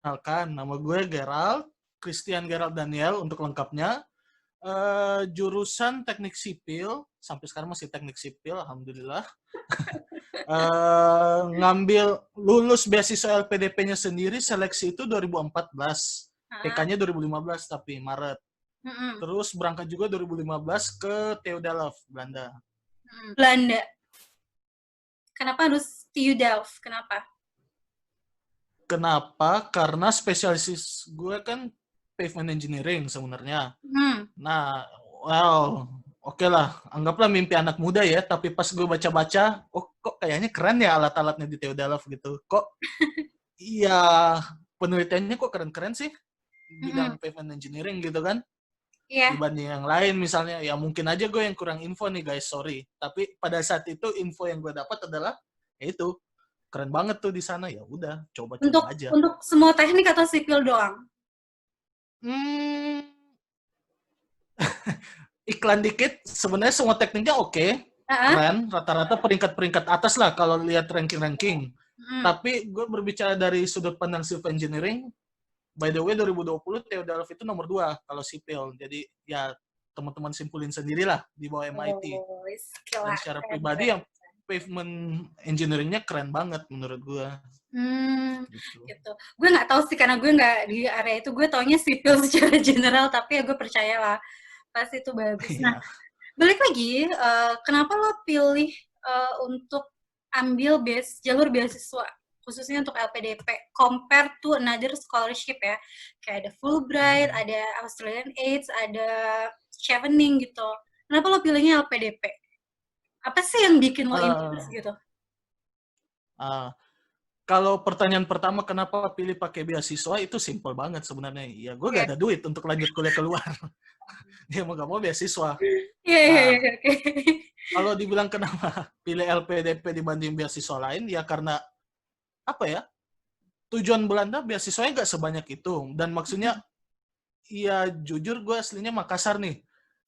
Perkenalkan, nama gue Gerald, Christian Gerald Daniel untuk lengkapnya. Jurusan teknik sipil, sampai sekarang masih teknik sipil, alhamdulillah. Ngambil lulus beasiswa LPDP-nya sendiri, seleksi itu 2014. Ah, TK-nya 2015 tapi Maret. mm-mm, Terus berangkat juga 2015 ke TU Delft, Belanda. Belanda. Kenapa harus TU Delft? Kenapa? Kenapa? Karena spesialis gue kan pavement engineering sebenarnya. Hmm. Nah, well, oke lah, anggaplah mimpi anak muda ya, tapi pas gue baca-baca, oh kok kayaknya keren ya alat-alatnya di Theodolov gitu. Kok iya penelitiannya kok keren-keren sih Mm-mm. bidang pavement engineering gitu kan, Iya. dibanding yang lain misalnya. Ya mungkin aja gue yang kurang info nih guys, sorry. Tapi pada saat itu info yang gue dapat adalah ya itu keren banget tuh di sana. Ya udah, Untuk coba-coba aja. untuk semua teknik atau sipil doang? Hmm, iklan dikit, sebenarnya semua tekniknya oke, Ah, keren, rata-rata peringkat-peringkat atas lah kalau lihat ranking-ranking. mm. Tapi gue berbicara dari sudut pandang civil engineering, by the way 2020 Theodolf itu nomor 2 kalau sipil. Jadi ya teman-teman simpulin sendirilah di bawah MIT. Oh, skill Dan secara keren, pribadi keren. yang pavement engineeringnya keren banget menurut gue. Gitu. Gitu. Gue nggak tahu sih karena gue nggak di area itu. Gue taunya sipil secara general, tapi ya gue percayalah pasti itu bagus. Nah, Iya. balik lagi, kenapa lo pilih untuk ambil jalur beasiswa khususnya untuk LPDP compare to another scholarship ya, kayak ada Fulbright, Hmm. ada Australian Aid, ada Chevening gitu. Kenapa lo pilihnya LPDP? Apa sih yang bikin lo interest Uh, gitu? uh, Kalau pertanyaan pertama kenapa pilih pakai beasiswa itu simple banget sebenarnya. Ya gue Iya, gak ada duit untuk lanjut kuliah keluar. Dia mau gak mau beasiswa. iya, iya, Nah, iya, oke. kalau dibilang kenapa pilih LPDP dibanding beasiswa lain, ya karena apa ya? Tujuan Belanda beasiswanya gak sebanyak itu. Dan maksudnya, ya jujur gue aslinya Makassar nih.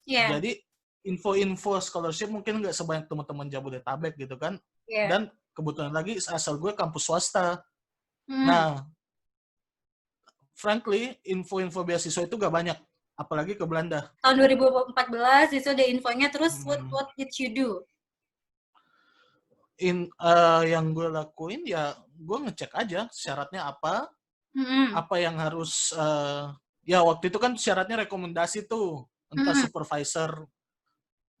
Iya, Jadi info-info scholarship mungkin gak sebanyak teman-teman Jabodetabek gitu kan. iya. Dan kebetulan lagi asal gue kampus swasta. Hmm. Nah, frankly, info-info beasiswa itu gak banyak. Apalagi ke Belanda. Tahun 2014 itu ada infonya, terus Hmm. what did you do? Yang gue lakuin ya gue ngecek aja syaratnya Hmm. apa yang harus ya waktu itu kan syaratnya rekomendasi tuh entah Hmm. supervisor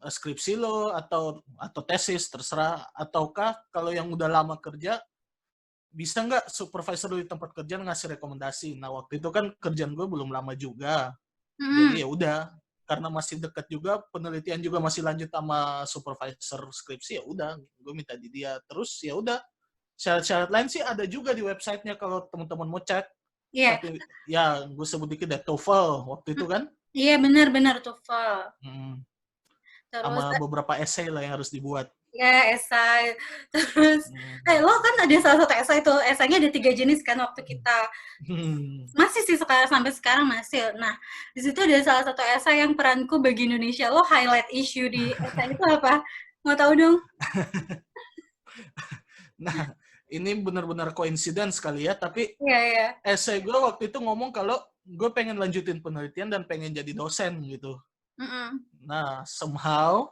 skripsi lo atau tesis terserah ataukah kalau yang udah lama kerja bisa nggak supervisor lo di tempat kerja ngasih rekomendasi. Nah waktu itu kan kerjaan gue belum lama juga, Hmm. jadi ya udah karena masih dekat juga penelitian juga masih lanjut sama supervisor skripsi ya udah gue minta di dia terus ya udah syarat-syarat lain sih ada juga di websitenya kalau teman-teman mau cek. Iya. Tapi ya gue sebut dikit deh TOEFL waktu itu kan. Iya, benar-benar TOEFL. Hmm, Terus sama beberapa essay lah yang harus dibuat. ya esai. Terus Hmm. lo kan ada salah satu esai itu, esainya ada 3 jenis kan waktu kita Hmm. masih sih sekarang sampai sekarang masih. Nah, di situ ada salah satu esai yang peranku bagi Indonesia. Lo highlight issue di esai itu apa? Mau tahu dong? Nah, ini benar-benar coincidence kali ya, tapi Iya, iya. essay gue waktu itu ngomong kalau gue pengen lanjutin penelitian dan pengen jadi dosen gitu. Mm-mm. Nah, somehow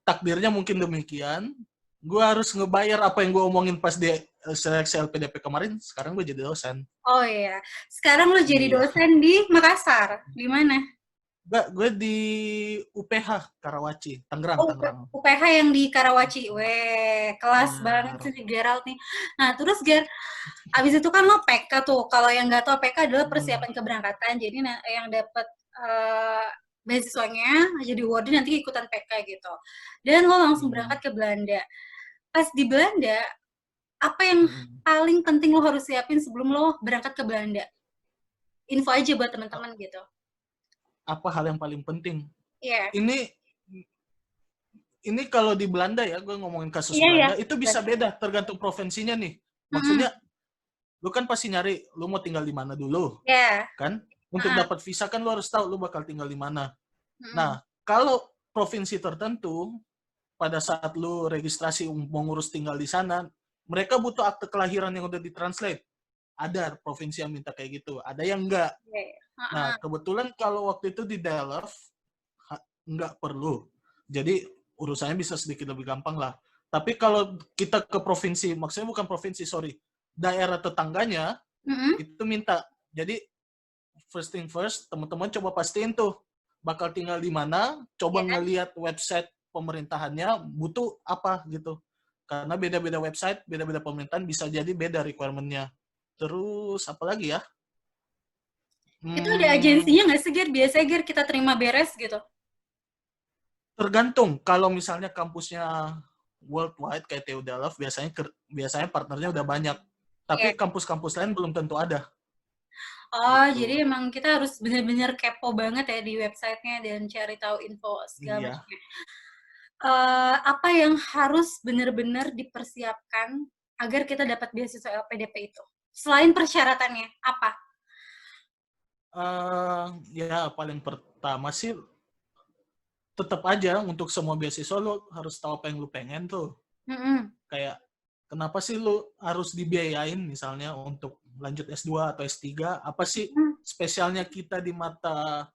takdirnya mungkin demikian. Gue harus ngebayar apa yang gue omongin pas di seleksi LPDP kemarin. Sekarang gue jadi dosen. Oh iya. Sekarang lo jadi Iya. dosen di Makassar. Di mana? Enggak, gue di UPH Karawaci, Tangerang, Oh, Tangerang. UPH yang di Karawaci. Weh, kelas banget Benar. sih si Gerald nih. Nah, terus abis itu kan lo PK tuh. Kalau yang nggak tahu PK adalah Hmm. persiapan keberangkatan. Jadi yang dapat beasiswanya jadi warden nanti ikutan PK gitu. Dan lo langsung Hmm. berangkat ke Belanda. Pas di Belanda, apa yang Hmm. paling penting lo harus siapin sebelum lo berangkat ke Belanda? Info aja buat teman-teman gitu. Apa hal yang paling penting? Iya. Yeah. Ini kalau di Belanda ya, gue ngomongin kasus Iya, iya. Belanda, itu bisa beda tergantung provinsinya nih. Mm-mm. Maksudnya, lu kan pasti nyari, lu mau tinggal di mana dulu, Ya. kan? Untuk Heeh. dapat visa kan lu harus tahu lu bakal tinggal di mana. Mm-mm. Nah, kalau provinsi tertentu, pada saat lu registrasi mau ngurus tinggal di sana, mereka butuh akte kelahiran yang udah ditranslate. Ada provinsi yang minta kayak gitu, ada yang enggak. Nah, kebetulan kalau waktu itu di Delft nggak perlu. Jadi urusannya bisa sedikit lebih gampang lah. Tapi kalau kita ke provinsi, maksudnya bukan provinsi, sorry, daerah tetangganya, itu minta. Jadi first thing first, teman-teman coba pastiin tuh bakal tinggal di mana, coba ngelihat website pemerintahannya butuh apa gitu. Karena beda-beda website, beda-beda pemerintahan bisa jadi beda requirement-nya. Terus apa lagi ya? Itu ada agensinya nggak sih, Ger? Biasanya, Ger, kita terima beres gitu? Tergantung. Kalau misalnya kampusnya worldwide kayak TU Delft, biasanya partnernya udah banyak. Tapi kampus-kampus lain belum tentu ada. Oh, Gitu. jadi emang kita harus benar-benar kepo banget ya di websitenya dan cari tahu info segala Iya. macamnya. Apa yang harus benar-benar dipersiapkan agar kita dapat beasiswa LPDP itu? Selain persyaratannya, apa? Ya paling pertama sih tetap aja untuk semua beasiswa lu harus tahu apa yang lu pengen tuh. Kayak kenapa sih lu harus dibiayain misalnya untuk lanjut S2 atau S3? Apa sih spesialnya kita di mata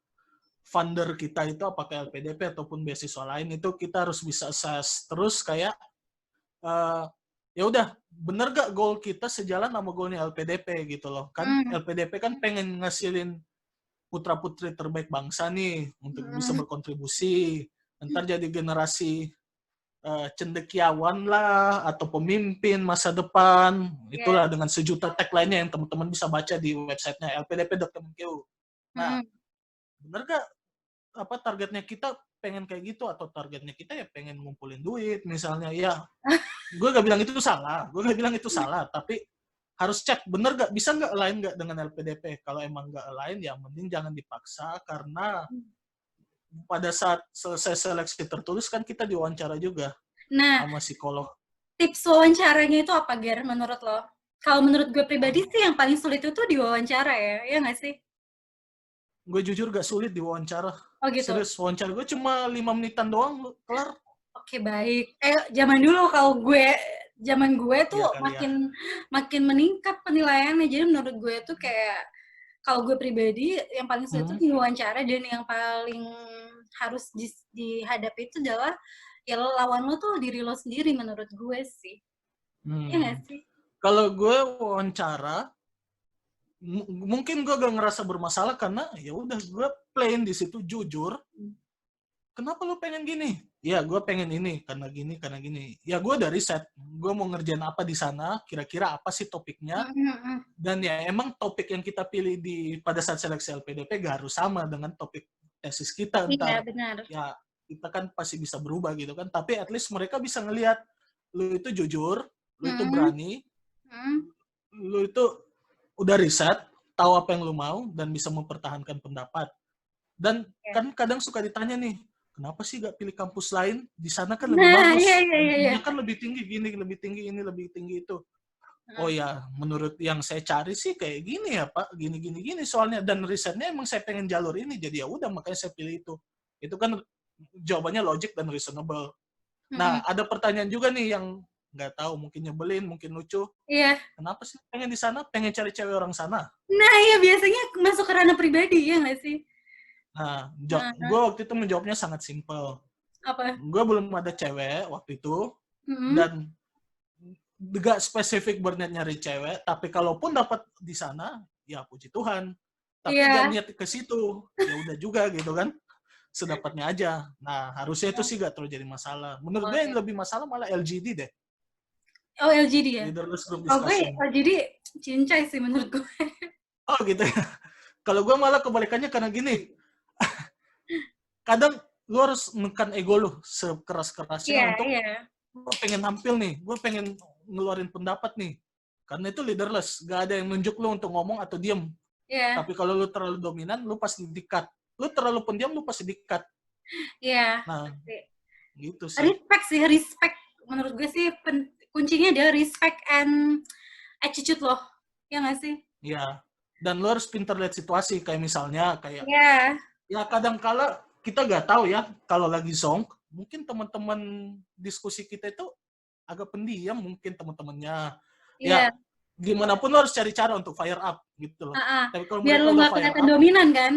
funder kita itu, apakah LPDP ataupun beasiswa lain, itu kita harus bisa assess. Terus kayak ya udah bener gak goal kita sejalan sama goalnya LPDP gitu loh. Kan LPDP kan pengen ngasilin putra-putri terbaik bangsa nih untuk bisa berkontribusi. Ntar jadi generasi cendekiawan lah atau pemimpin masa depan. Itulah dengan sejuta tagline-nya yang teman-teman bisa baca di websitenya lpdp.kemenq. Nah, bener gak apa targetnya kita pengen kayak gitu, atau targetnya kita ya pengen ngumpulin duit misalnya? Ya, gue gak bilang itu salah, tapi harus cek bener gak, bisa gak align gak dengan LPDP. Kalau emang gak align, ya mending jangan dipaksa, karena pada saat selesai seleksi tertulis kan kita diwawancara juga sama psikolog. Tips wawancaranya itu apa, Ger, menurut lo? Kalau menurut gue pribadi sih yang paling sulit itu diwawancara ya nggak sih? Gue jujur gak sulit diwawancara. Oh gitu. Serius, wawancara gue cuma 5 menitan doang, kelar. Oke, baik. Zaman dulu zaman gue tuh makin meningkat penilaiannya. Jadi menurut gue tuh kayak kalau gue pribadi yang paling sulit itu diwawancara, dan yang paling harus dihadapi itu adalah ya lawan lo tuh diri lo sendiri menurut gue sih. Iya nggak sih? Kalau gue wawancara, mungkin gue gak ngerasa bermasalah karena ya udah gue plain di situ, jujur. Kenapa lo pengen gini? Ya gue pengen ini karena gini. Ya gue udah riset, gue mau ngerjain apa di sana, kira-kira apa sih topiknya. Dan ya emang topik yang kita pilih pada saat seleksi LPDP gak harus sama dengan topik tesis kita ntar. Iya, benar. Ya kita kan pasti bisa berubah gitu kan. Tapi at least mereka bisa ngelihat lu itu jujur, lu itu berani, lu itu udah riset, tahu apa yang lu mau, dan bisa mempertahankan pendapat. Dan kan kadang suka ditanya nih, kenapa sih gak pilih kampus lain? Di sana kan lebih bagus. Iya. Kan lebih tinggi gini, lebih tinggi ini, lebih tinggi itu. Oh ya, menurut yang saya cari sih kayak gini ya Pak, gini soalnya. Dan risetnya emang saya pengen jalur ini, jadi ya udah makanya saya pilih itu. Itu kan jawabannya logic dan reasonable. Nah, ada pertanyaan juga nih yang nggak tahu, mungkin nyebelin, mungkin lucu. Iya. Kenapa sih pengen di sana? Pengen cari cewek orang sana? Nah, iya, biasanya masuk ke ranah pribadi, ya nggak sih? Nah, gue waktu itu menjawabnya sangat simpel. Apa? Gue belum ada cewek waktu itu, dan gak spesifik berniat nyari cewek, tapi kalaupun dapat di sana, ya puji Tuhan. Tapi gak niat ke situ, ya udah juga gitu kan. Sedapatnya aja. Nah, harusnya itu sih gak terlalu jadi masalah. Menurut gue yang lebih masalah malah LGD deh. Oh, LGD ya? Leaderless Group Discussion. Oh, LGD cincai sih menurut gue. Oh gitu ya. Kalau gue malah kebalikannya karena gini. Kadang lu harus menekan ego lu sekeras-kerasnya untuk gue pengen tampil nih, gue pengen ngeluarin pendapat nih. Karena itu leaderless. Gak ada yang nunjuk lu untuk ngomong atau diem. Tapi kalau lu terlalu dominan, lu pasti di-cut. Lu terlalu pendiam, lu pasti di-cut. Nah, gitu sih. Respect. Menurut gue sih kuncinya adalah respect and attitude loh. Ya nggak sih? Iya. Dan lu harus pintar lihat situasi. Kayak misalnya, kayak ya kadang-kala kita nggak tahu ya, kalau lagi zonk, mungkin teman-teman diskusi kita itu agak pendiam, mungkin teman-temannya. Ya, gimana pun lo harus cari cara untuk fire up gitu loh. Ah, ah. Tapi kalau Biar mereka lo udah nggak fire kelihatan up, dominan kan?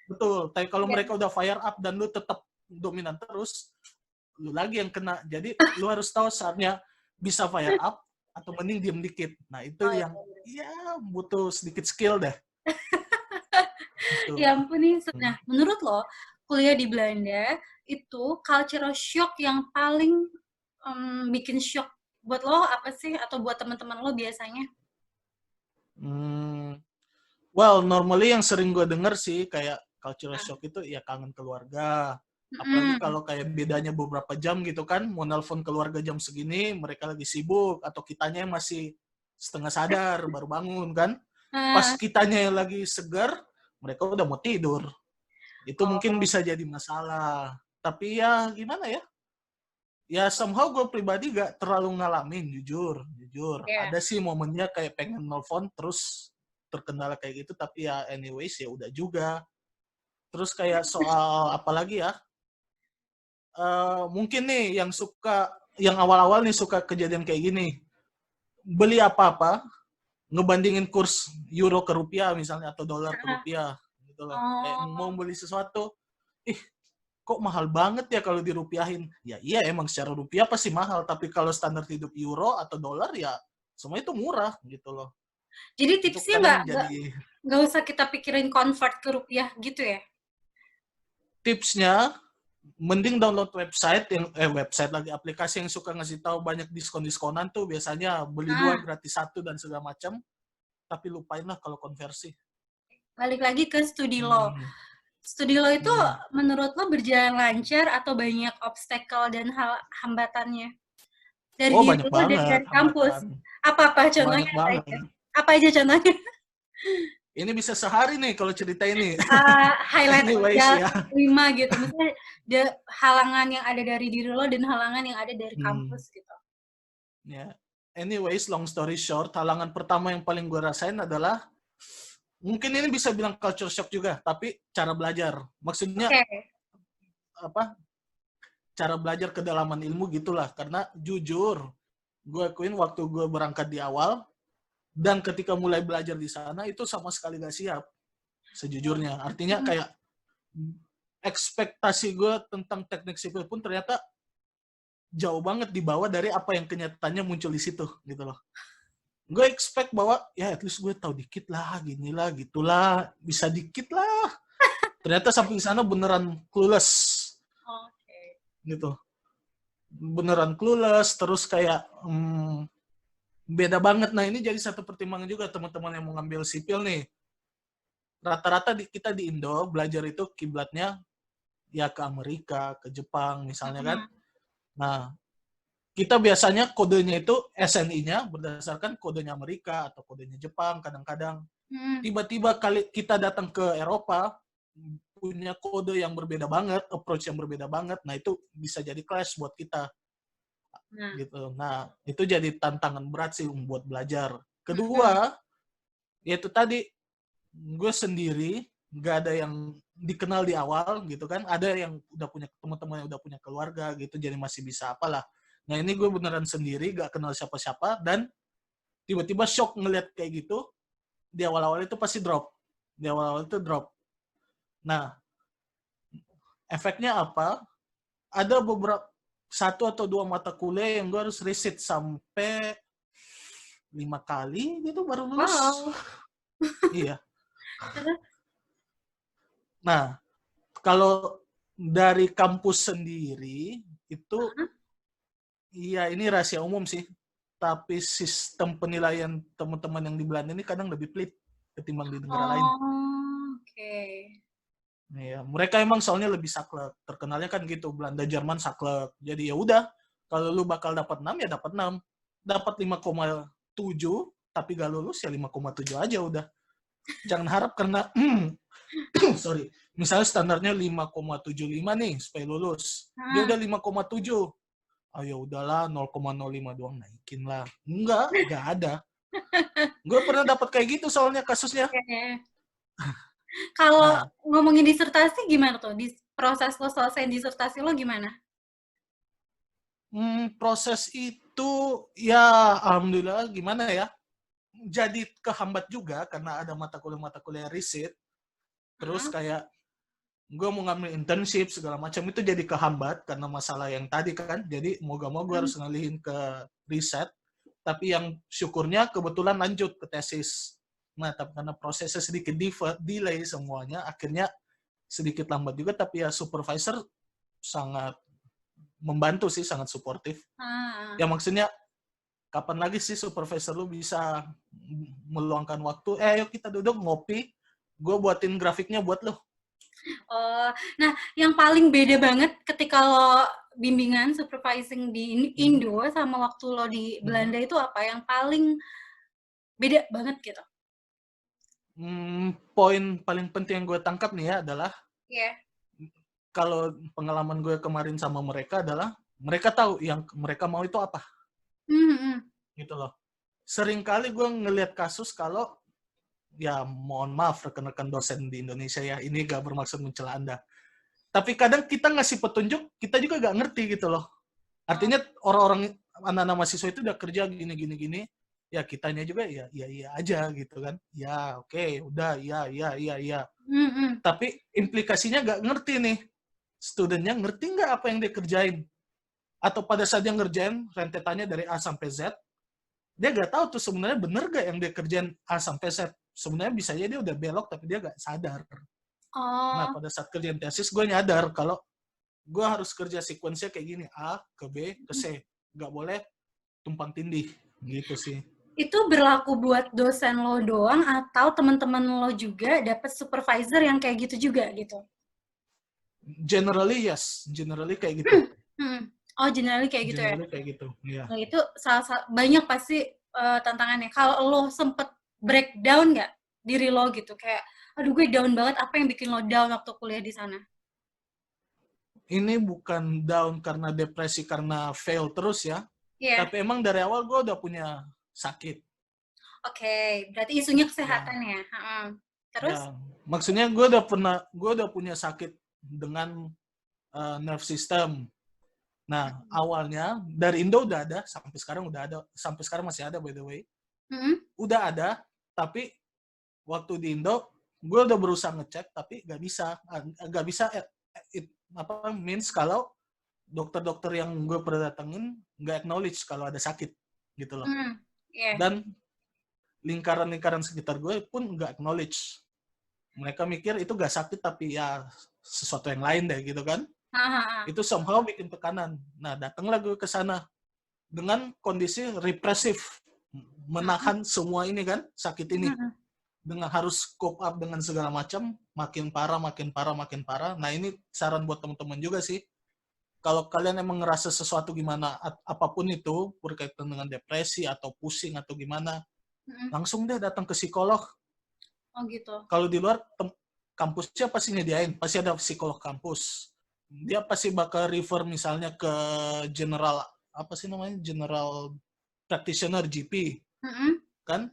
betul. Tapi kalau Iya. mereka udah fire up dan lu tetap dominan terus, lu lagi yang kena. Jadi lu harus tahu saatnya bisa fire up atau mending diem dikit. Nah itu Oh, yang ya butuh sedikit skill deh. Gitu. ya ampun nih. Nah, menurut lo, kuliah di Belanda itu cultural shock yang paling bikin shock buat lo apa sih? Atau buat teman-teman lo biasanya? Hmm, well, normally yang sering gue denger sih kayak cultural shock itu ya kangen keluarga. Apalagi Mm-mm. kalau kayak bedanya beberapa jam gitu kan, mau nelpon keluarga jam segini, mereka lagi sibuk, atau kitanya yang masih setengah sadar, baru bangun kan. Pas Ah, kitanya yang lagi segar, mereka udah mau tidur. Itu mungkin oh, bisa jadi masalah. Tapi ya gimana ya? Ya somehow gue pribadi gak terlalu ngalamin, jujur. ya. Ada sih momennya kayak pengen nelfon terus terkendala kayak gitu, tapi ya anyways ya udah juga. Terus kayak soal apa lagi ya? Mungkin nih yang awal-awal nih suka kejadian kayak gini. Beli apa-apa, ngebandingin kurs euro ke rupiah misalnya atau dolar ke Ah, rupiah gitu loh. Kayak mau oh, beli sesuatu, ih kok mahal banget ya kalau dirupiahin. Ya iya emang secara rupiah pasti mahal, tapi kalau standar hidup euro atau dolar ya semua itu murah gitu loh. jadi Itu tipsnya nggak kadang nggak jadi nggak usah kita pikirin convert ke rupiah gitu ya? tipsnya mending download website lagi aplikasi yang suka ngasih tahu banyak diskon-diskonan tuh biasanya beli dua Ah, gratis satu dan segala macam, tapi lupain lah kalau konversi. balik lagi ke studi lo. Hmm. Studi lo itu Hmm. menurut lo berjalan lancar atau banyak obstacle dan hal hambatannya? Dari Oh diri banyak lo dan banget dari kampus. hambatan, Apa-apa contohnya banyak apa banget. aja? Apa aja contohnya? Ini bisa sehari nih kalau cerita ini. Highlight Anyways aja ya. 5 gitu. Misalnya halangan yang ada dari diri lo dan halangan yang ada dari Hmm. kampus gitu. Ya. Anyways, long story short, halangan pertama yang paling gue rasain adalah mungkin ini bisa bilang culture shock juga, tapi cara belajar. Maksudnya Oke. apa? Cara belajar kedalaman ilmu gitulah. Karena jujur, gue akuin waktu gue berangkat di awal dan ketika mulai belajar di sana itu sama sekali gak siap. Sejujurnya, artinya Mm-mm. kayak ekspektasi gue tentang teknik sipil pun ternyata jauh banget di bawah dari apa yang kenyataannya muncul di situ gitu loh. Gue expect bahwa ya at least gue tahu dikit lah, gini lah, gitulah, bisa dikit lah. Ternyata sampai di sana beneran clueless Oke. gitu. Beneran clueless, terus kayak beda banget. Nah ini jadi satu pertimbangan juga teman-teman yang mau ngambil sipil nih. Rata-rata kita di Indo belajar itu kiblatnya ya ke Amerika, ke Jepang misalnya kan. Mm-mm. Nah kita biasanya kodenya itu SNI-nya berdasarkan kodenya Amerika atau kodenya Jepang kadang-kadang. Mm. Tiba-tiba kali kita datang ke Eropa punya kode yang berbeda banget, approach yang berbeda banget. Nah, itu bisa jadi clash buat kita Nah. gitu. Nah, itu jadi tantangan berat sih buat belajar. Mm-mm. Kedua, yaitu tadi gue sendiri nggak ada yang dikenal di awal gitu kan. Ada yang udah punya teman-teman yang udah punya keluarga gitu, jadi masih bisa apalah. Nah, ini gue beneran sendiri, gak kenal siapa-siapa dan tiba-tiba shock ngeliat kayak gitu. Di awal-awal itu pasti drop. Di awal-awal itu drop. Nah, efeknya apa? Ada beberapa satu atau dua mata kuliah yang gue harus resit sampai 5 kali gitu baru lulus. Wow. Iya. Terus, Nah, kalau dari kampus sendiri itu, iya ini rahasia umum sih. Tapi sistem penilaian teman-teman yang di Belanda ini kadang lebih pelit ketimbang di negara lain. oh, oke. Iya, mereka emang soalnya lebih saklek. Terkenalnya kan gitu, Belanda, Jerman saklek. Jadi ya udah, kalau lu bakal dapat 6 ya dapat 6. Dapat 5,7 tapi gak lulus ya 5,7 aja udah. Jangan harap karena sorry, misalnya standarnya 5,75 nih supaya lulus. Dia Nah, udah 5,7. Oh ya udahlah 0,05 doang naikin lah. Enggak ada. Gue pernah dapat kayak gitu soalnya kasusnya. oke. Kalau Nah, ngomongin disertasi gimana tuh? Di proses lo selesai disertasi lo gimana? proses itu ya alhamdulillah gimana ya? jadi kehambat juga karena ada mata kuliah riset. Terus kayak gue mau ngambil internship segala macam itu jadi kehambat karena masalah yang tadi kan. Jadi mau gak mau gue harus ngalihin ke riset. Tapi yang syukurnya kebetulan lanjut ke tesis. Nah, tapi karena prosesnya sedikit delay semuanya, akhirnya sedikit lambat juga. Tapi ya supervisor sangat membantu sih, sangat suportif. Ya maksudnya, kapan lagi sih supervisor lu bisa meluangkan waktu, ayo kita duduk ngopi, gue buatin grafiknya buat lo. Oh, nah yang paling beda banget ketika lo bimbingan supervising di Indo sama waktu lo di Belanda itu apa yang paling beda banget gitu? Poin paling penting yang gue tangkap nih ya adalah kalau pengalaman gue kemarin sama mereka adalah mereka tahu yang mereka mau itu apa. Gitu loh. Seringkali gue ngelihat kasus kalau ya mohon maaf rekan-rekan dosen di Indonesia ya, ini gak bermaksud mencela Anda. Tapi kadang kita ngasih petunjuk, kita juga gak ngerti gitu loh. Artinya orang-orang anak-anak mahasiswa itu udah kerja gini, ya kitanya juga ya iya aja gitu kan. Ya oke, udah ya. Tapi implikasinya gak ngerti nih. Studentnya ngerti nggak apa yang dia kerjain? Atau pada saat dia ngerjain rentetannya dari A sampai Z, dia nggak tahu tuh sebenarnya bener nggak yang dia kerjain A sampai Z. Sebenarnya bisa aja dia udah belok tapi dia nggak sadar. Nah pada saat kerjaan tesis gue nyadar kalau gue harus kerja sekuensinya kayak gini, A ke B ke C, nggak boleh tumpang tindih gitu sih. Itu berlaku buat dosen lo doang atau teman-teman lo juga dapat supervisor yang kayak gitu juga gitu? Generally yes, generally kayak gitu. Oh generally kayak gitu generally kayak gitu, ya. Nah itu banyak pasti tantangannya. Kalau lo sempet breakdown nggak diri lo gitu kayak, aduh gue down banget, apa yang bikin lo down waktu kuliah di sana? Ini bukan down karena depresi karena fail terus ya, tapi emang dari awal gue udah punya sakit. Oke, berarti isunya kesehatan ya. Terus? Ya, maksudnya gue udah punya sakit dengan nerve system. Nah, awalnya dari Indo udah ada, sampai sekarang masih ada by the way. Udah ada, tapi waktu di Indo gue udah berusaha ngecek tapi nggak bisa. Means kalau dokter-dokter yang gue pernah datengin nggak acknowledge kalau ada sakit gitu loh. Dan lingkaran-lingkaran sekitar gue pun nggak acknowledge. Mereka mikir itu gak sakit tapi ya sesuatu yang lain deh gitu kan. Itu somehow bikin tekanan. Nah, datanglah gue ke sana dengan kondisi represif, menahan semua ini kan, sakit ini. Dengan harus cope up dengan segala macam, makin parah. Nah, ini saran buat teman-teman juga sih. Kalau kalian emang ngerasa sesuatu gimana, apapun itu, berkaitan dengan depresi atau pusing atau gimana, langsung deh datang ke psikolog. Oh gitu. Kalau di luar kampusnya pasti nyediain, pasti ada psikolog kampus. Dia pasti bakal refer misalnya ke general practitioner GP, kan?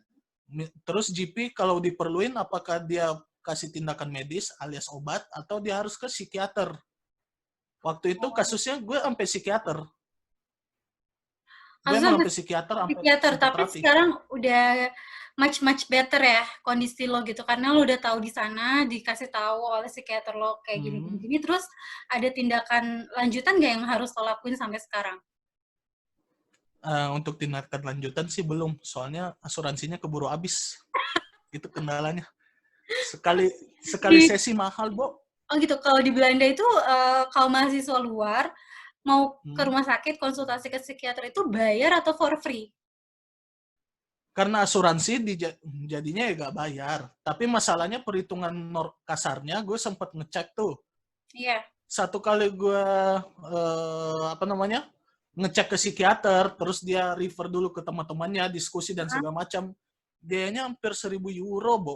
Terus GP kalau diperluin apakah dia kasih tindakan medis alias obat atau dia harus ke psikiater. Waktu itu kasusnya gue sampai psikiater. Gue emang sampai psikiater, tapi sekarang udah much better ya kondisi lo gitu karena lo udah tahu di sana dikasih tahu oleh psikiater lo kayak gini terus ada tindakan lanjutan nggak yang harus lo lakuin sampai sekarang? Untuk tindakan lanjutan sih belum, soalnya asuransinya keburu habis. Itu kendalanya. Sekali sesi mahal, Bo. Oh gitu. Kalau di Belanda itu kalau mahasiswa luar mau ke rumah sakit konsultasi ke psikiater itu bayar atau for free? Karena asuransi jadinya ya gak bayar. Tapi masalahnya perhitungan kasarnya gue sempat ngecek tuh. Iya. Satu kali gue ngecek ke psikiater, terus dia refer dulu ke teman-temannya, diskusi dan segala macam. Biayanya hampir 1.000 euro, Bo.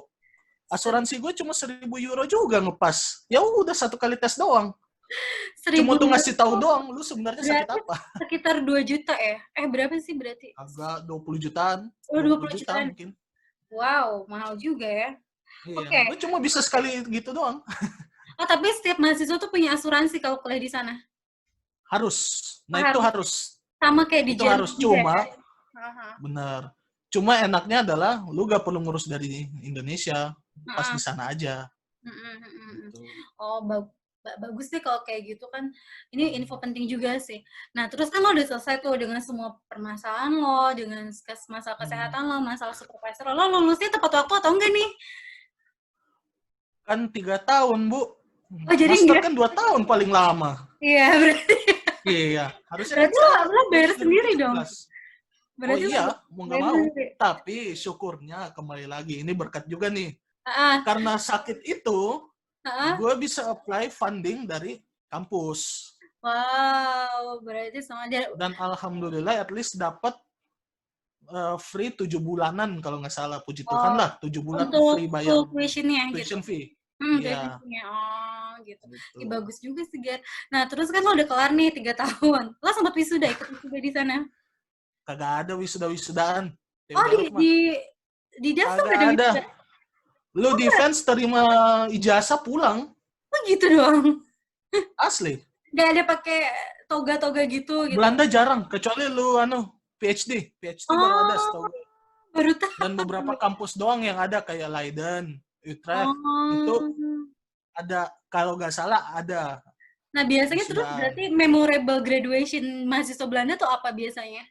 Asuransi gue cuma 1.000 euro juga ngepas. Ya udah 1 kali tes doang. Cuma tuh ngasih tahu doang, lu sebenarnya sakit apa? Sekitar 2 juta ya? Berapa sih berarti? Agak 20 jutaan. Oh, 20 jutaan mungkin. Wow, mahal juga ya. Iya, okay. Gue cuma bisa sekali gitu doang. Oh, tapi setiap mahasiswa tuh punya asuransi kalau kuliah di sana? Harus. Nah, itu harus. Sama kayak di Jerman. Itu harus, cuma ya? bener. Cuma enaknya adalah lu gak perlu ngurus dari Indonesia, pas Heeh. di sana aja. Mm. Gitu. Oh, bagus deh kalau kayak gitu kan. Ini info penting juga sih. Nah, terus kan lo udah selesai tuh dengan semua permasalahan lo, dengan masalah kesehatan lo, masalah supervisor lo lulusnya tepat waktu atau enggak nih? Kan 3 tahun, Bu. Oh, jadi Master enggak? kan 2 tahun paling lama. Iya, berarti Iya, harusnya kan berarti saya lo bayar lulus sendiri dong. 2017. Oh Berarti lo iya, mau nggak bayar mau. sendiri. Tapi syukurnya kembali lagi, ini berkat juga nih. Ah, Karena sakit itu, ah. gue bisa apply funding dari kampus. Wow, berarti sama dia. Dan alhamdulillah at least dapat free 7 bulanan kalau nggak salah. Puji Tuhan Oh, lah, 7 bulan untuk free bayar full tuition-nya gitu. tuition fee. Tuition Iya, fee-nya. Oh, gitu. Ih, gitu. bagus juga sih, Gar. Nah, terus kan lo udah kelar nih 3 tahun. Lo sempat wisuda, ikut wisuda di sana? Kagak ada wisuda-wisudaan. Oh, TU Delft mah. di DAF tuh Kagak gak ada ada. wisuda? Lu Oh, enggak. defense terima ijazah pulang. Oh, gitu doang. Asli. Gak ada pakai toga-toga gitu, gitu. Belanda jarang. Kecuali lu PhD. PhD baru ada Oh, setahu gue. baru tahu. Dan beberapa kampus doang yang ada kayak Leiden, Utrecht. Itu Oh. ada, kalau nggak salah ada Nah, biasanya terus wisudaan. berarti memorable graduation mahasiswa Belanda tuh apa biasanya?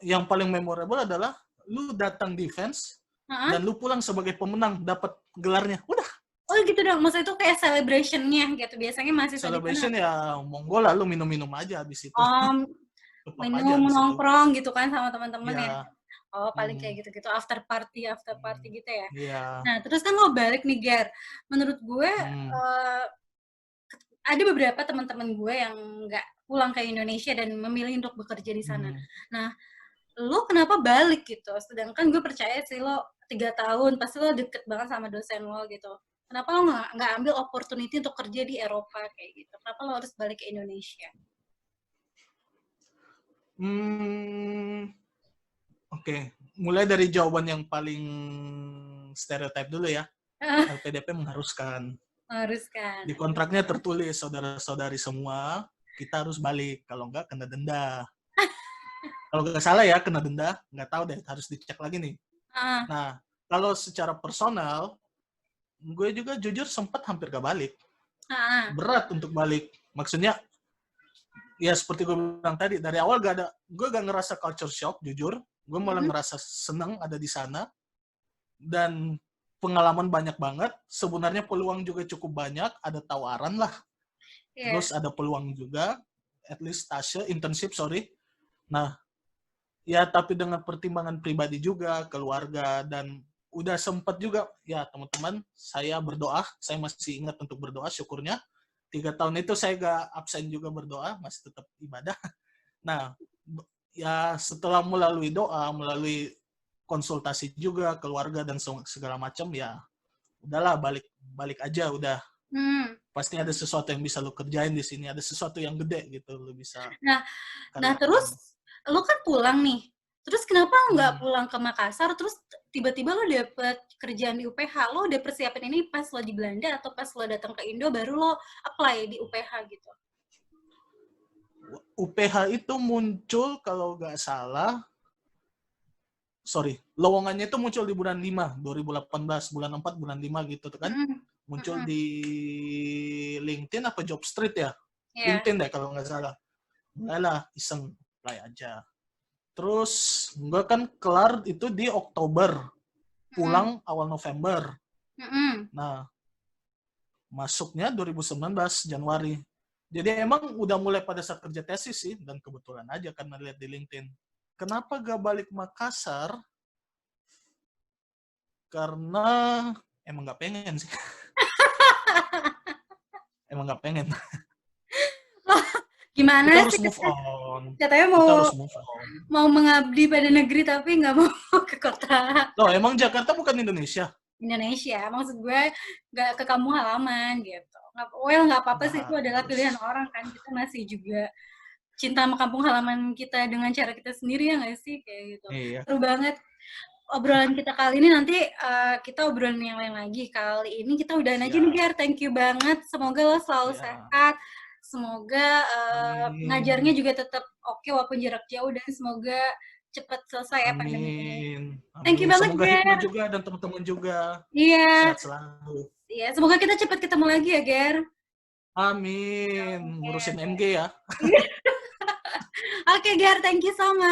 Yang paling memorable adalah lu datang defense Hah? dan lu pulang sebagai pemenang dapat gelarnya. Udah, Oh gitu dong, maksudnya itu kayak celebration-nya gitu. Biasanya mahasiswa di sana celebration ya monggo lah lu minum-minum aja habis itu. om Tetap aja minum, habis itu. nongkrong gitu kan sama teman-teman ya. Ya, Oh, paling kayak gitu-gitu, after party gitu ya. iya. Nah, terus kan lo balik nih, Ger. Menurut gue, ada beberapa teman-teman gue yang nggak pulang ke Indonesia dan memilih untuk bekerja di sana. Nah, lo kenapa balik gitu? Sedangkan gue percaya sih lo 3 tahun, pasti lo deket banget sama dosen lo gitu. Kenapa lo nggak ambil opportunity untuk kerja di Eropa kayak gitu? Kenapa lo harus balik ke Indonesia? Oke. Mulai dari jawaban yang paling stereotip dulu ya. LPDP mengharuskan. Mengharuskan. Di kontraknya tertulis, saudara-saudari semua, kita harus balik. Kalau enggak, kena denda. Kalau nggak salah ya, kena denda. Nggak tahu deh, harus dicek lagi nih. Nah, kalau secara personal, gue juga jujur sempat hampir gak balik. Berat untuk balik. Maksudnya, ya seperti gue bilang tadi, dari awal gue gak ngerasa culture shock, jujur. Gue malah ngerasa senang ada di sana. Dan pengalaman banyak banget. Sebenarnya peluang juga cukup banyak. Ada tawaran lah. Terus ada peluang juga. At least internship. Nah, ya tapi dengan pertimbangan pribadi juga, keluarga, dan udah sempat juga, ya teman-teman, saya berdoa. Saya masih ingat untuk berdoa, syukurnya. 3 tahun itu saya gak absen juga berdoa, masih tetap ibadah. Nah, ya setelah melalui doa, melalui konsultasi juga keluarga dan segala macam, ya udahlah balik aja udah. Pasti ada sesuatu yang bisa lo kerjain di sini, ada sesuatu yang gede gitu lo bisa. Nah terus lo kan pulang nih, terus kenapa nggak pulang ke Makassar, terus tiba-tiba lo dapet kerjaan di UPH, lo udah persiapin ini pas lo di Belanda atau pas lo datang ke Indo baru lo apply di UPH gitu? UPH itu muncul kalau nggak salah, lowongannya itu muncul di bulan 5, 2018, bulan 4, bulan 5 gitu kan. Muncul di LinkedIn apa Jobstreet ya? LinkedIn deh kalau nggak salah. Mulailah iseng apply aja. Terus gue kan kelar itu di Oktober, pulang awal November. Nah, masuknya 2019 Januari. Jadi emang udah mulai pada saat kerja tesis sih, dan kebetulan aja karena lihat di LinkedIn. Kenapa gak balik Makassar? Karena emang gak pengen sih. Emang gak pengen. Gimana kita harus sih? Move on. Katanya mau mengabdi pada negeri tapi nggak mau ke kota. Loh, emang Jakarta bukan Indonesia? Indonesia, maksud gue nggak ke kampung halaman gitu. Nggak apa-apa sih, itu adalah pilihan orang kan. Kita masih juga cinta sama kampung halaman kita dengan cara kita sendiri, ya nggak sih? Kayak gitu. Iya. Seru banget. Obrolan kita kali ini, nanti kita obrolan yang lain lagi. Kali ini kita udahan aja nih, Gar. Thank you banget. Semoga lo selalu sehat. Semoga ngajarnya juga tetap oke walaupun jarak jauh, dan semoga cepat selesai ya pandemi ini. Amin. Thank you Amin. banget, Semoga Ger. hikmah juga dan teman-teman juga Iya, sehat selalu. iya. Semoga kita cepat ketemu lagi ya, Ger. Amin. Ngurusin MG ya. Oke, Ger. Thank you so much.